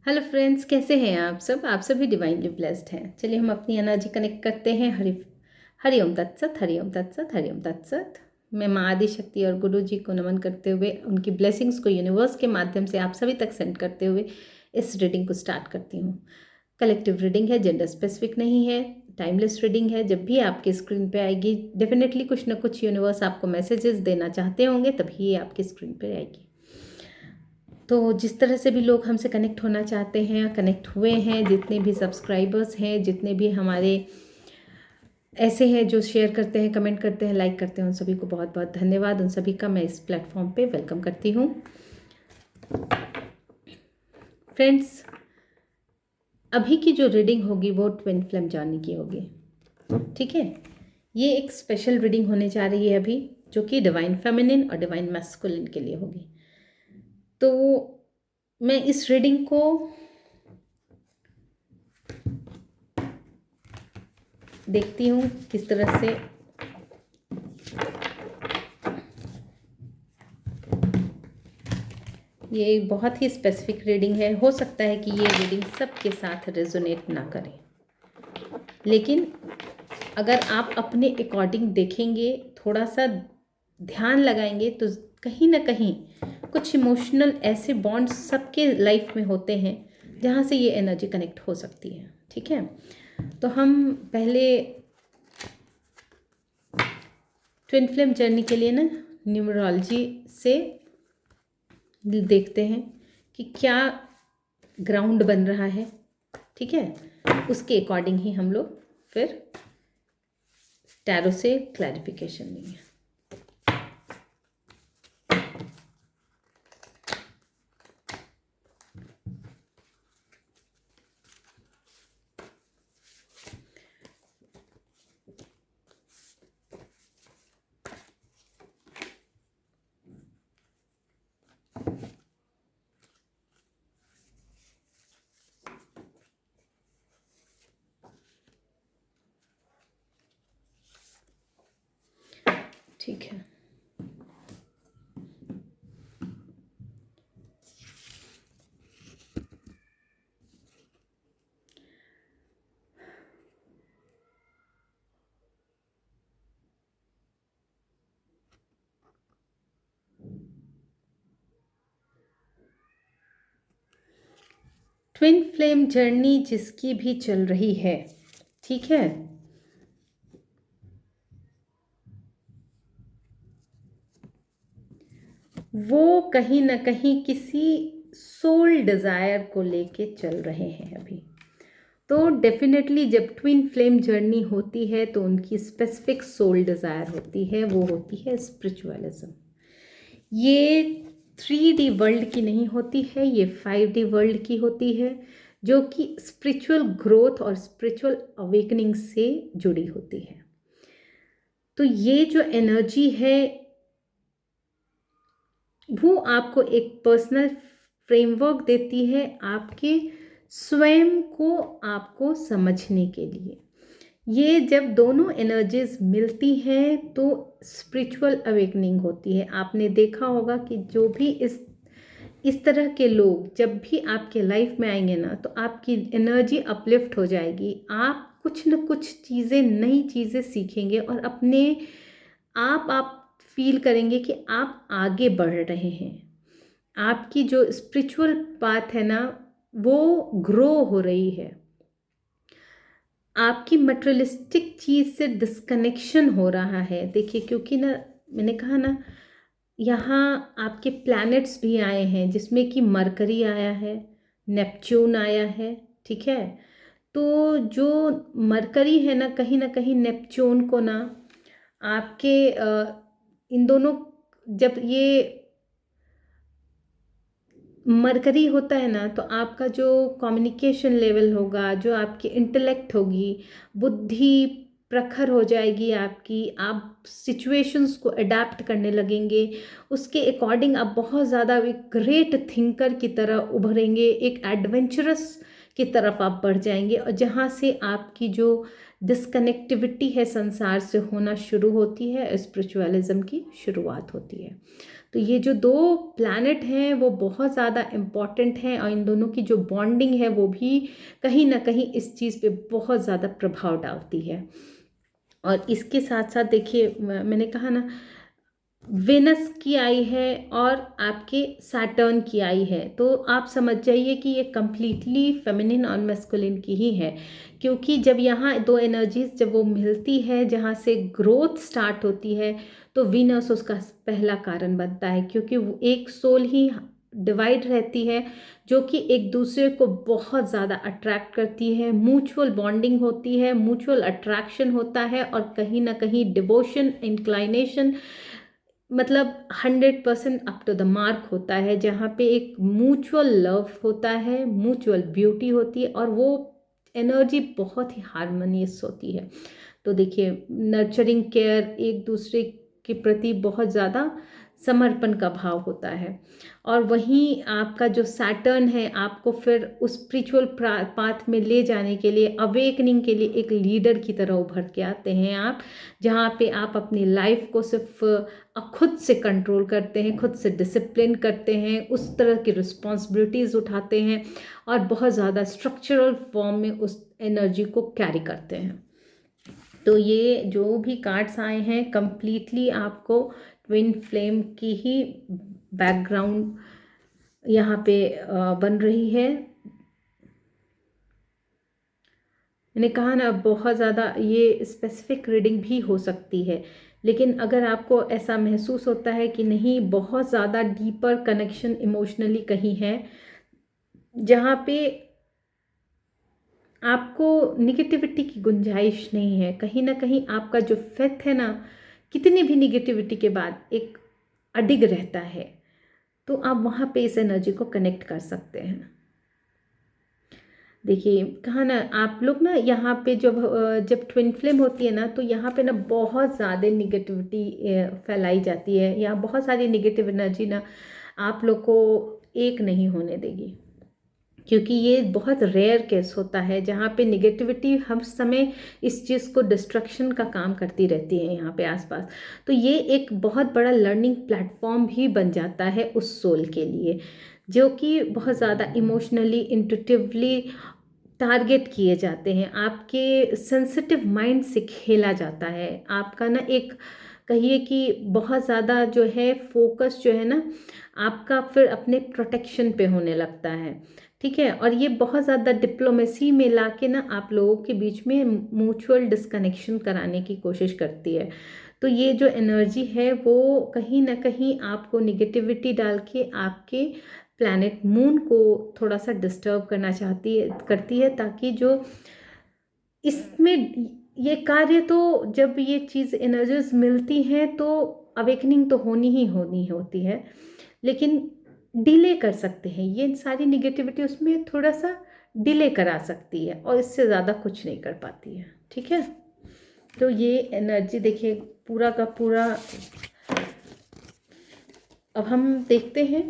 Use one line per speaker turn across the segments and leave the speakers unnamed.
Hello friends, कैसे हैं आप सब? आप सभी डिवाइनली ब्लेस्ड हैं। चलिए हम अपनी एनर्जी कनेक्ट करते हैं। हरि ओम तत्सत, हरि ओम तत्सत, हरि ओम तत्सत। मैं माँ आदि शक्ति और गुरु जी को नमन करते हुए उनकी ब्लेसिंग्स को यूनिवर्स के माध्यम से आप सभी तक सेंड करते हुए इस रीडिंग को स्टार्ट करती हूँ। कलेक्टिव रीडिंग है, जेंडर स्पेसिफिक नहीं है, टाइमलेस रीडिंग है। जब भी आपके स्क्रीन पे आएगी डेफिनेटली कुछ ना कुछ यूनिवर्स आपको मैसेजेस देना चाहते होंगे, तभी ये आपकी स्क्रीन पे आएगी। तो जिस तरह से भी लोग हमसे कनेक्ट होना चाहते हैं, कनेक्ट हुए हैं, जितने भी सब्सक्राइबर्स हैं, जितने भी हमारे ऐसे हैं जो शेयर करते हैं, कमेंट करते हैं, लाइक करते हैं, उन सभी को बहुत बहुत धन्यवाद। उन सभी का मैं इस प्लेटफॉर्म पे वेलकम करती हूँ। फ्रेंड्स, अभी की जो रीडिंग होगी वो ट्विन फ्लेम जर्नी की होगी, ठीक है। ये एक स्पेशल रीडिंग होने जा रही है अभी, जो कि डिवाइन फेमिनिन और डिवाइन मैस्कुलिन के लिए होगी। तो मैं इस रीडिंग को देखती हूँ किस तरह से ये एक बहुत ही स्पेसिफिक रीडिंग है। हो सकता है कि ये रीडिंग सबके साथ रेजोनेट ना करे, लेकिन अगर आप अपने अकॉर्डिंग देखेंगे, थोड़ा सा ध्यान लगाएंगे, तो कहीं ना कहीं कुछ इमोशनल ऐसे बॉन्ड्स सबके लाइफ में होते हैं जहाँ से ये एनर्जी कनेक्ट हो सकती है, ठीक है। तो हम पहले ट्विन फ्लेम जर्नी के लिए ना न्यूमरोलॉजी से देखते हैं कि क्या ग्राउंड बन रहा है, ठीक है। उसके अकॉर्डिंग ही हम लोग फिर टैरो से क्लैरिफिकेशन लेंगे। ठीक है, ट्विन फ्लेम जर्नी जिसकी भी चल रही है, ठीक है, वो कहीं ना कहीं किसी सोल डिज़ायर को लेके चल रहे हैं अभी। तो डेफिनेटली जब ट्विन फ्लेम जर्नी होती है तो उनकी स्पेसिफिक सोल डिज़ायर होती है, वो होती है स्पिरिचुअलिज्म। ये 3D वर्ल्ड की नहीं होती है, ये 5D वर्ल्ड की होती है, जो कि स्पिरिचुअल ग्रोथ और स्पिरिचुअल अवेकनिंग से जुड़ी होती है। तो ये जो एनर्जी है वो आपको एक पर्सनल फ्रेमवर्क देती है आपके स्वयं को आपको समझने के लिए। ये जब दोनों एनर्जीज मिलती हैं तो स्पिरिचुअल अवेकनिंग होती है। आपने देखा होगा कि जो भी इस तरह के लोग जब भी आपके लाइफ में आएंगे ना, तो आपकी एनर्जी अपलिफ्ट हो जाएगी। आप कुछ न कुछ चीज़ें, नई चीज़ें सीखेंगे और अपने आप फील करेंगे कि आप आगे बढ़ रहे हैं। आपकी जो स्पिरिचुअल पाथ है ना, वो ग्रो हो रही है। आपकी मटेरियलिस्टिक चीज़ से डिस्कनेक्शन हो रहा है। देखिए, क्योंकि ना मैंने कहा ना, यहाँ आपके प्लैनेट्स भी आए हैं, जिसमें कि मरकरी आया है, नेपच्यून आया है, ठीक है। तो जो मरकरी है ना कहीं नेपच्यून को ना आपके इन दोनों, जब ये मरकरी होता है ना, तो आपका जो कम्युनिकेशन लेवल होगा, जो आपकी इंटेलेक्ट होगी, बुद्धि प्रखर हो जाएगी आपकी। आप सिचुएशंस को अडेप्ट करने लगेंगे, उसके अकॉर्डिंग आप बहुत ज़्यादा एक ग्रेट थिंकर की तरह उभरेंगे, एक एडवेंचरस की तरफ आप बढ़ जाएंगे, और जहाँ से आपकी जो डिस्कनेक्टिविटी है संसार से होना शुरू होती है, स्पिरिचुअलिज्म की शुरुआत होती है। तो ये जो दो प्लैनेट हैं वो बहुत ज़्यादा इम्पॉर्टेंट हैं, और इन दोनों की जो बॉन्डिंग है वो भी कहीं ना कहीं इस चीज़ पे बहुत ज़्यादा प्रभाव डालती है। और इसके साथ साथ देखिए, मैंने कहा ना, वेनस की आई है और आपके सैटर्न की आई है, तो आप समझ जाइए कि ये कंप्लीटली फेमिनिन और मैस्कुलिन की ही है। क्योंकि जब यहाँ दो एनर्जीज जब वो मिलती है, जहाँ से ग्रोथ स्टार्ट होती है, तो वीनस उसका पहला कारण बनता है, क्योंकि वो एक सोल ही डिवाइड रहती है जो कि एक दूसरे को बहुत ज़्यादा अट्रैक्ट करती है, म्यूचुअल बॉन्डिंग होती है, म्यूचुअल अट्रैक्शन होता है, और कहीं ना कहीं डिवोशन, इंक्लाइनेशन, मतलब 100% अप टू द मार्क होता है, जहाँ पे एक म्यूचुअल लव होता है, म्यूचुअल ब्यूटी होती है, और वो एनर्जी बहुत ही हारमोनियस होती है। तो देखिए, नर्चरिंग केयर, एक दूसरे के प्रति बहुत ज़्यादा समर्पण का भाव होता है। और वहीं आपका जो सैटर्न है, आपको फिर उस स्पिरिचुअल पाथ में ले जाने के लिए, अवेकनिंग के लिए एक लीडर की तरह उभर के आते हैं आप, जहाँ पे आप अपनी लाइफ को सिर्फ खुद से कंट्रोल करते हैं, खुद से डिसिप्लिन करते हैं, उस तरह की रिस्पॉन्सिबिलिटीज़ उठाते हैं, और बहुत ज़्यादा स्ट्रक्चरल फॉर्म में उस एनर्जी को कैरी करते हैं। तो ये जो भी कार्ड्स आए हैं, कंप्लीटली आपको ट्विन फ्लेम की ही बैकग्राउंड यहाँ पे बन रही है। मैंने कहा ना, बहुत ज़्यादा ये स्पेसिफिक रीडिंग भी हो सकती है, लेकिन अगर आपको ऐसा महसूस होता है कि नहीं, बहुत ज़्यादा डीपर कनेक्शन इमोशनली कहीं है, जहाँ पे आपको निगेटिविटी की गुंजाइश नहीं है, कहीं ना कहीं आपका जो फेथ है ना, कितनी भी निगेटिविटी के बाद एक अडिग रहता है, तो आप वहाँ पे इस एनर्जी को कनेक्ट कर सकते हैं। देखिए, कहा ना, आप लोग ना यहाँ पे जब ट्विन फ्लेम होती है ना, तो यहाँ पे ना बहुत ज़्यादा निगेटिविटी फैलाई जाती है, या बहुत सारी निगेटिव एनर्जी ना आप लोग को एक नहीं होने देगी। क्योंकि ये बहुत रेयर केस होता है जहाँ पे निगेटिविटी हर समय इस चीज़ को डिस्ट्रक्शन का काम करती रहती है यहाँ पे आसपास। तो ये एक बहुत बड़ा लर्निंग प्लेटफॉर्म भी बन जाता है उस सोल के लिए, जो कि बहुत ज़्यादा इमोशनली, इंट्यूटिवली टारगेट किए जाते हैं। आपके सेंसिटिव माइंड से खेला जाता है, आपका ना एक, कहिए कि बहुत ज़्यादा जो है फोकस जो है ना, आपका फिर अपने प्रोटेक्शन पे होने लगता है। ठीक है, और ये बहुत ज़्यादा डिप्लोमेसी में लाके ना आप लोगों के बीच में म्यूचुअल डिस्कनेक्शन कराने की कोशिश करती है। तो ये जो एनर्जी है वो कहीं ना कहीं आपको निगेटिविटी डाल के आपके प्लैनेट मून को थोड़ा सा डिस्टर्ब करना करती है, ताकि जो इसमें ये कार्य, तो जब ये चीज़ एनर्जीज मिलती हैं तो अवेकनिंग तो होनी ही होनी होती है, लेकिन डिले कर सकते हैं, ये सारी निगेटिविटी उसमें थोड़ा सा डिले करा सकती है, और इससे ज़्यादा कुछ नहीं कर पाती है। ठीक है, तो ये एनर्जी देखिए पूरा का पूरा। अब हम देखते हैं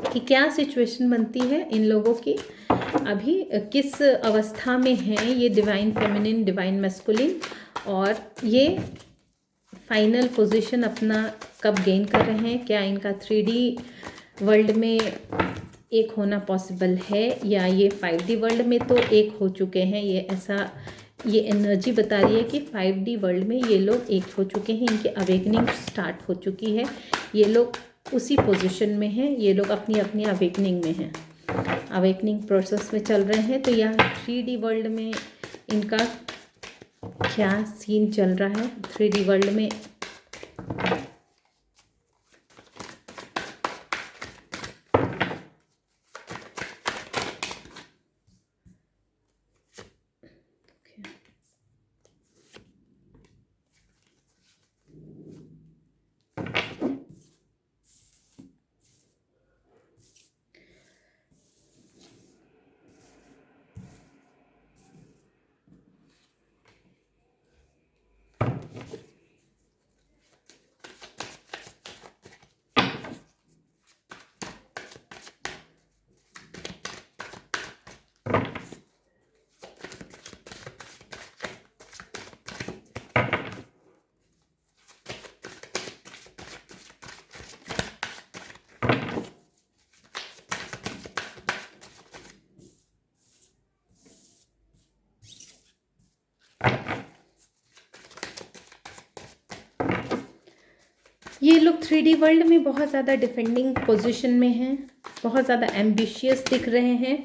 कि क्या सिचुएशन बनती है इन लोगों की, अभी किस अवस्था में हैं ये डिवाइन फेमिनिन, डिवाइन मैस्कुलिन, और ये फाइनल पोजीशन अपना कब गेन कर रहे हैं, क्या इनका 3D वर्ल्ड में एक होना पॉसिबल है, या ये 5D वर्ल्ड में तो एक हो चुके हैं। ये एनर्जी बता रही है कि 5D वर्ल्ड में ये लोग एक हो चुके हैं, इनकी अवेकनिंग स्टार्ट हो चुकी है, ये लोग उसी पोजीशन में हैं, ये लोग अपनी अपनी अवेकनिंग में हैं, अवेकनिंग प्रोसेस में चल रहे हैं। तो यहाँ 3D वर्ल्ड में इनका क्या सीन चल रहा है 3D वर्ल्ड में। ये लोग 3D वर्ल्ड में बहुत ज़्यादा डिफेंडिंग पोजीशन में हैं, बहुत ज़्यादा एम्बिशियस दिख रहे हैं।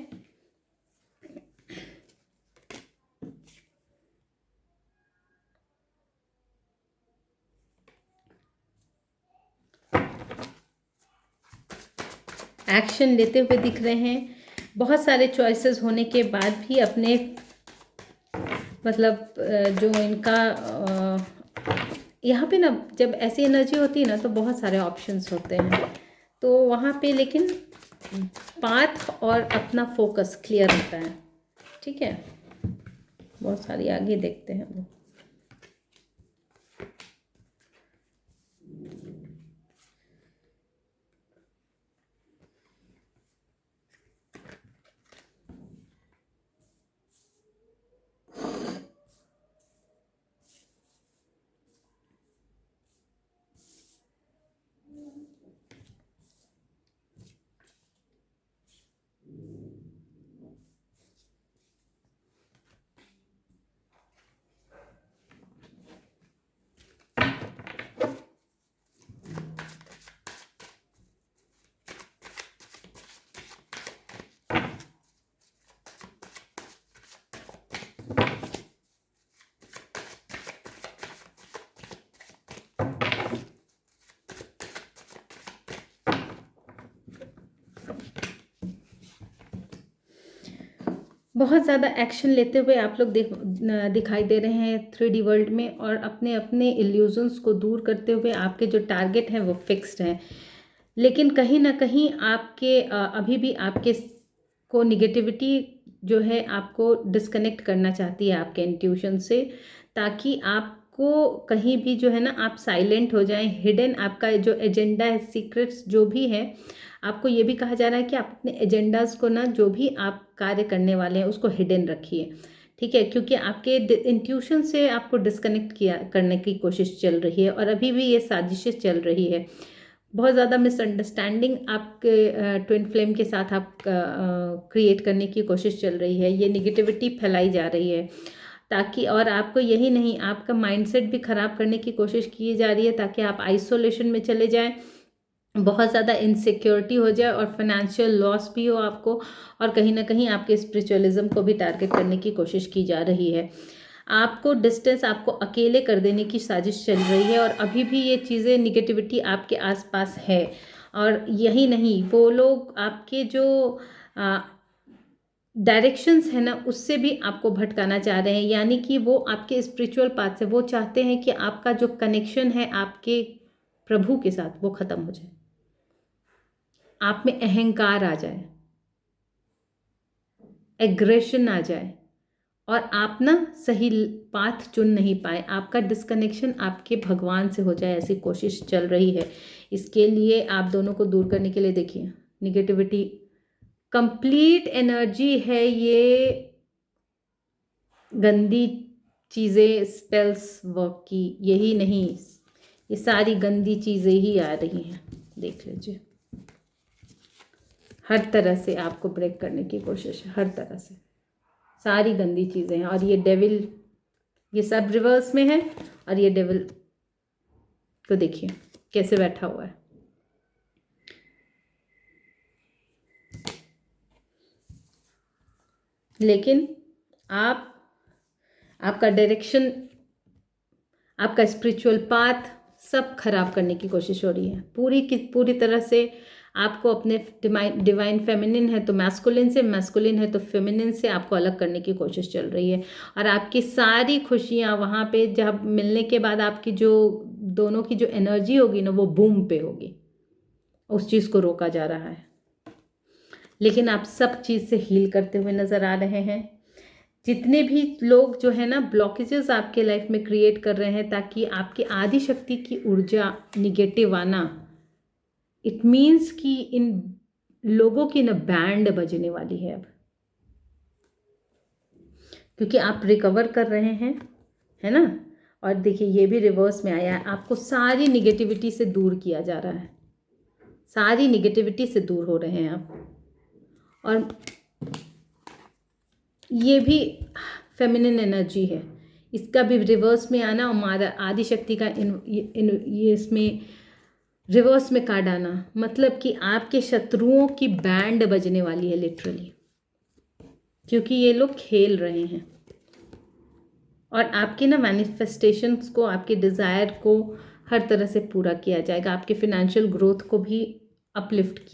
एक्शन लेते हुए दिख रहे हैं। बहुत सारे चॉइसेस होने के बाद भी अपने मतलब जो इनका यहाँ पे ना जब ऐसी एनर्जी होती है ना तो बहुत सारे ऑप्शंस होते हैं, तो वहाँ पे लेकिन पाथ और अपना फोकस क्लियर होता है। ठीक है, बहुत सारी आगे देखते हैं वो। बहुत ज़्यादा एक्शन लेते हुए आप लोग दिखाई दे रहे हैं 3D वर्ल्ड में, और अपने अपने इल्यूजन्स को दूर करते हुए आपके जो टारगेट हैं वो फिक्स्ड हैं। लेकिन कहीं ना कहीं आपके अभी भी आपके को निगेटिविटी जो है आपको डिस्कनेक्ट करना चाहती है आपके इंट्यूशन से, ताकि आपको कहीं भी जो है ना आप साइलेंट हो जाएं। हिडन आपका जो एजेंडा है, सीक्रेट्स जो भी है, आपको ये भी कहा जा रहा है कि आप अपने एजेंडाज को ना जो भी आप कार्य करने वाले हैं उसको हिडन रखिए। ठीक है, क्योंकि आपके इंट्यूशन से आपको डिस्कनेक्ट किया करने की कोशिश चल रही है, और अभी भी ये साजिशें चल रही है। बहुत ज़्यादा मिसअंडरस्टैंडिंग आपके ट्विन फ्लेम के साथ आप क्रिएट करने की कोशिश चल रही है। ये निगेटिविटी फैलाई जा रही है ताकि, और आपको यही नहीं, आपका माइंडसेट भी ख़राब करने की कोशिश की जा रही है ताकि आप आइसोलेशन में चले जाएं, बहुत ज़्यादा इनसिक्योरिटी हो जाए और फाइनेंशियल लॉस भी हो आपको, और कहीं ना कहीं आपके स्पिरिचुअलिज्म को भी टारगेट करने की कोशिश की जा रही है। आपको डिस्टेंस, आपको अकेले कर देने की साजिश चल रही है, और अभी भी ये चीज़ें निगेटिविटी आपके आसपास है। और यही नहीं, वो लोग आपके जो डायरेक्शंस है ना उससे भी आपको भटकाना चाह रहे हैं, यानी कि वो आपके स्पिरिचुअल पाथ से, वो चाहते हैं कि आपका जो कनेक्शन है आपके प्रभु के साथ वो ख़त्म हो जाए, आप में अहंकार आ जाए, एग्रेशन आ जाए, और आप ना सही पाथ चुन नहीं पाए, आपका डिस्कनेक्शन आपके भगवान से हो जाए, ऐसी कोशिश चल रही है। इसके लिए आप दोनों को दूर करने के लिए देखिए, निगेटिविटी कंप्लीट एनर्जी है, ये गंदी चीज़ें स्पेल्स वर्क की, यही नहीं, ये सारी गंदी चीज़ें ही आ रही हैं। देख लीजिए, हर तरह से आपको ब्रेक करने की कोशिश है, हर तरह से सारी गंदी चीज़ें हैं। और ये डेविल, ये सब रिवर्स में है, और ये डेविल को देखिए कैसे बैठा हुआ है। लेकिन आपका डायरेक्शन, आपका स्पिरिचुअल पाथ सब खराब करने की कोशिश हो रही है पूरी की पूरी तरह से। आपको अपने डिवाइन फेमिनिन है तो मैस्कुलिन से, मैस्कुलिन है तो फेमिनिन से आपको अलग करने की कोशिश चल रही है। और आपकी सारी खुशियाँ वहाँ पे जब मिलने के बाद आपकी जो दोनों की जो एनर्जी होगी ना वो बूम पे होगी, उस चीज़ को रोका जा रहा है। लेकिन आप सब चीज़ से हील करते हुए नज़र आ रहे हैं। जितने भी लोग जो है ना ब्लॉकेजेस आपके लाइफ में क्रिएट कर रहे हैं ताकि आपकी आदि शक्ति की ऊर्जा निगेटिव आना, इट मीन्स कि इन लोगों की ना बैंड बजने वाली है अब, क्योंकि आप रिकवर कर रहे हैं, है ना। और देखिए ये भी रिवर्स में आया है, आपको सारी निगेटिविटी से दूर किया जा रहा है, सारी निगेटिविटी से दूर हो रहे हैं आप। और ये भी फेमिनिन एनर्जी है, इसका भी रिवर्स में आना, और आदि शक्ति का ये इसमें रिवर्स में कार्ड आना मतलब कि आपके शत्रुओं की बैंड बजने वाली है लिटरली, क्योंकि ये लोग खेल रहे हैं और आपके ना मैनिफेस्टेशंस को, आपके डिज़ायर को हर तरह से पूरा किया जाएगा, आपके फिनेंशियल ग्रोथ को भी अपलिफ्ट किया